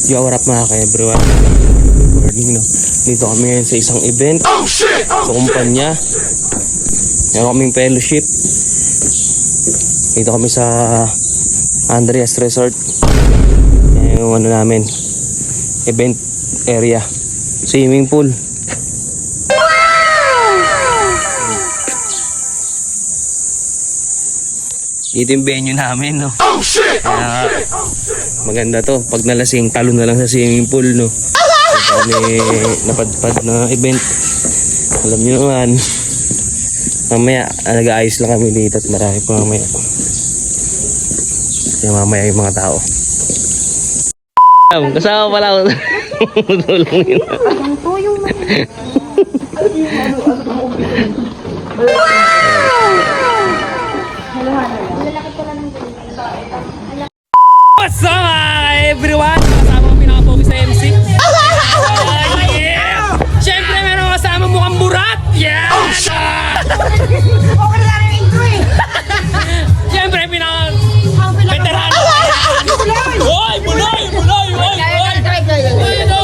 Yo, what up mga ka-everyone? Good morning, no? Dito kami ngayon sa isang event sa kumpanya. Meron kaming fellowship. Dito kami sa Andreas Resort. Yung ano namin, event area, swimming pool. Ito yung venue namin, no? Kaya maganda to. Pag nalasing, talo na lang sa swimming pool, no? Ito kami napadpad na event. Alam nyo naman, mamaya nag-aayos lang kami dito at marami pa mamaya. Kaya mamaya yung mga tao. Kasama pala ako. Tulungin. What's up everyone? Kasama kong pinaka-pogi sa MC. Yeah! Siyempre meron kasama mukhang burat. Yeah! Okay lang yung intro eh. Siyempre pinaka-veterano. Hoy! Buloy! Buloy! Hoy! Hoy! Ito!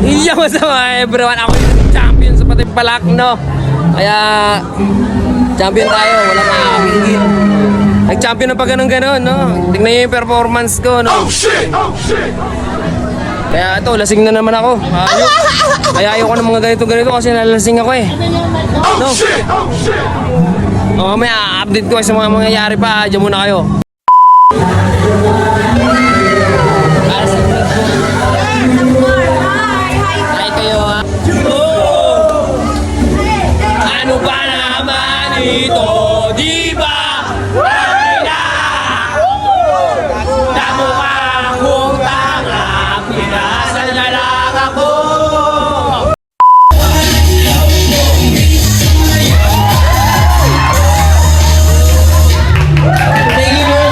Iya masama everyone, ako yung champion sa Patimpalak, no? Kaya champion tayo, wala makakapigil. Nag-champion na pa ganun-ganun, no? Tignan nyo yung performance ko, no? Kaya ito, lasing na naman ako. Kaya ayoko ng mga ganito-ganito kasi nalasing ako eh. No? O, may update ko sa mga mangyayari pa. Diyan muna kayo. Ano ba naman ito, di ba? Namukha akong tanga, pinasal na lang ako. Thank you very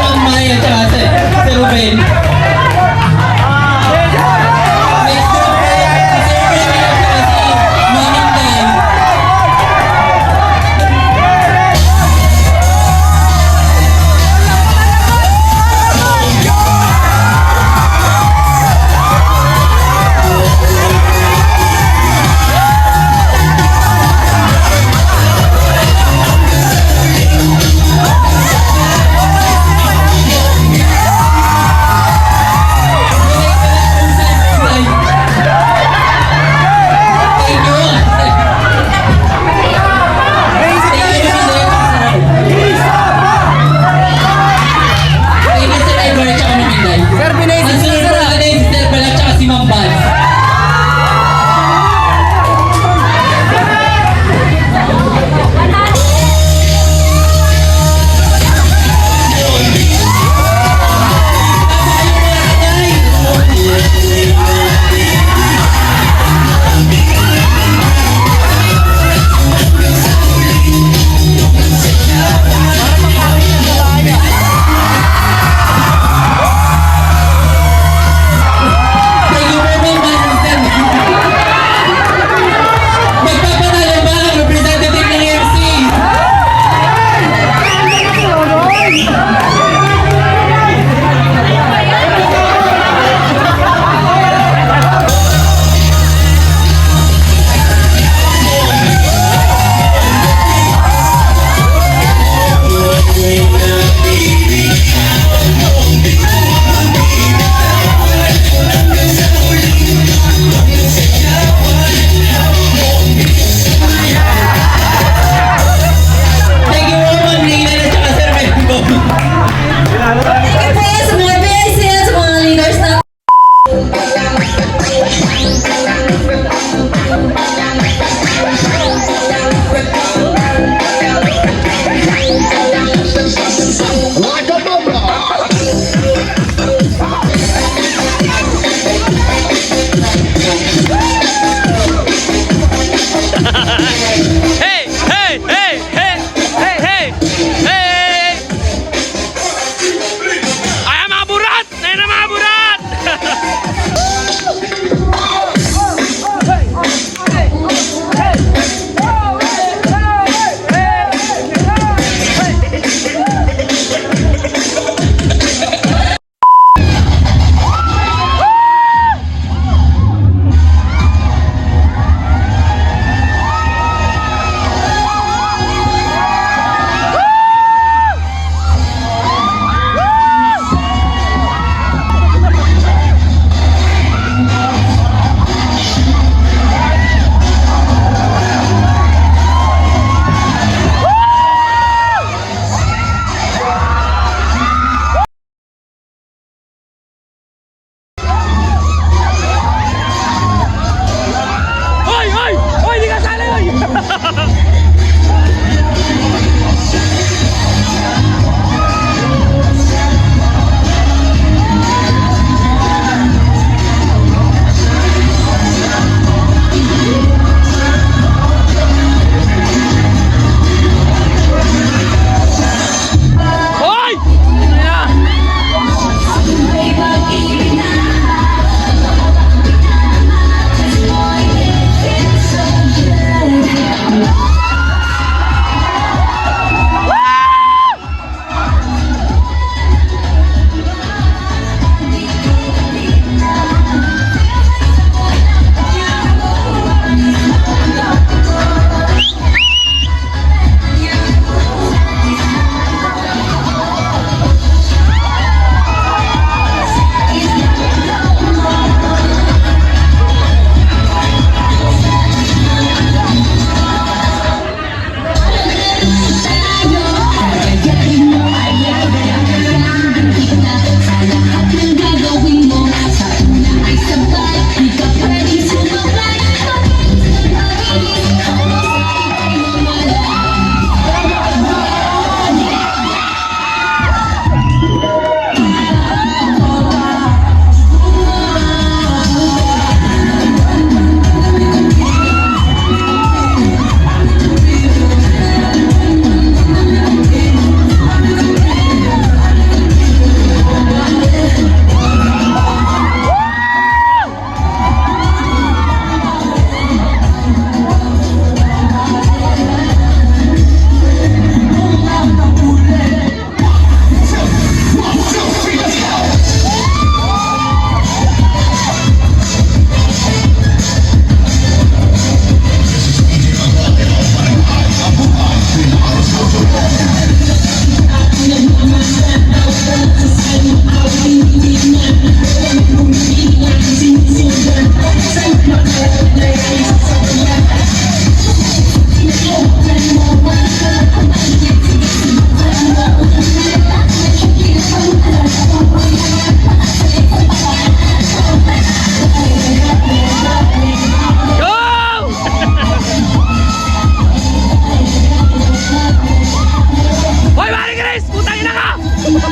Tangay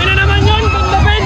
na naman yun, pagdapin!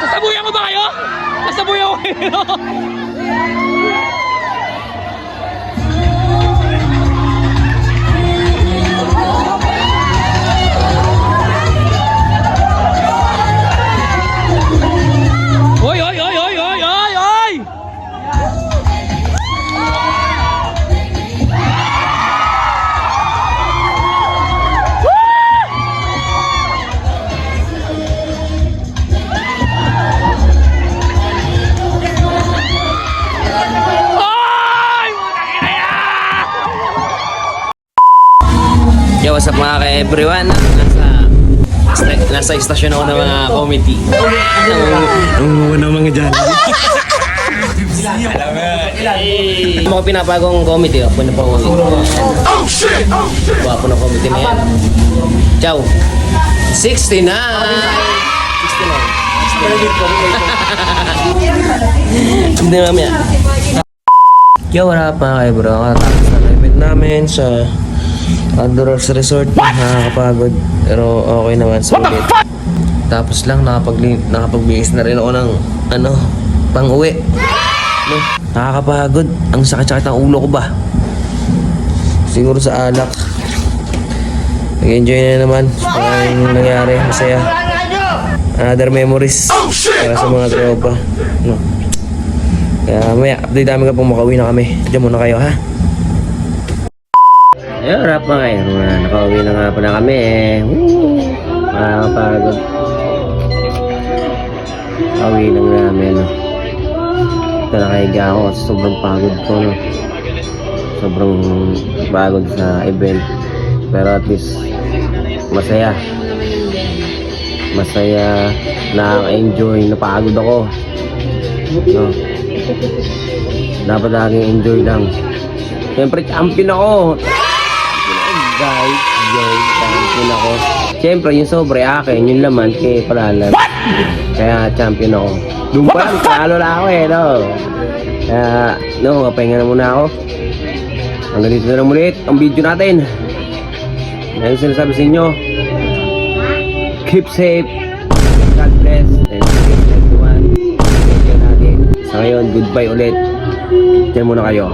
Nasabuyan ko ba kayo? Nasabuyan ko kayo? Oy, oy, oy, oy, oy, oy, oy! Yo, what's up mga ka-everyone? Nasa istasyon ako ng mga committee. Ng mga dyan. Mga pinapagong committee. Ako na pa uwi. Wapo na committee na yan. Ciao. 69! 69. Hindi namin yan. Yo, wala pa kayo bro. Katapos na event namin sa Andorras Resort. Nakakapagod. Pero okay naman. Sulit. Tapos lang nakapagbihis na rin ako ng pang-uwi. No? Nakakapagod. Ang sakit-sakit ang ulo ko ba? Siguro sa alak. Nag-enjoy na naman. Ang nangyari. Masaya. Another memories. Para sa mga tropa. No? Kaya maya, update namin kapag makauwi na kami. Diyan muna kayo ha. Ayun, wrap mga kayo. Nakauwi na nga pala kami eh. Makakapagod. Pauwi na nga namin. No? Ito nakahiga ako kasi sobrang pagod ko. No? Sobrang pagod sa event. Pero at least masaya. Masaya. Nakaka-enjoy. Napagod ako. No? Dapat laging enjoy lang. Siyempre champion ako. Guys, champion ako. Siyempre yung sobre akin, yung laman kay Palalan. Kaya champion ako. Doon pa lang, talo lang ako eh, no? Kaya, no, kapahinga na muna ako. Hanggang dito na lang ulit ang video natin. Ngayon sinasabi sa inyo, keep safe, God bless, and keep everyone. Sa ngayon, goodbye ulit. Diyan muna kayo.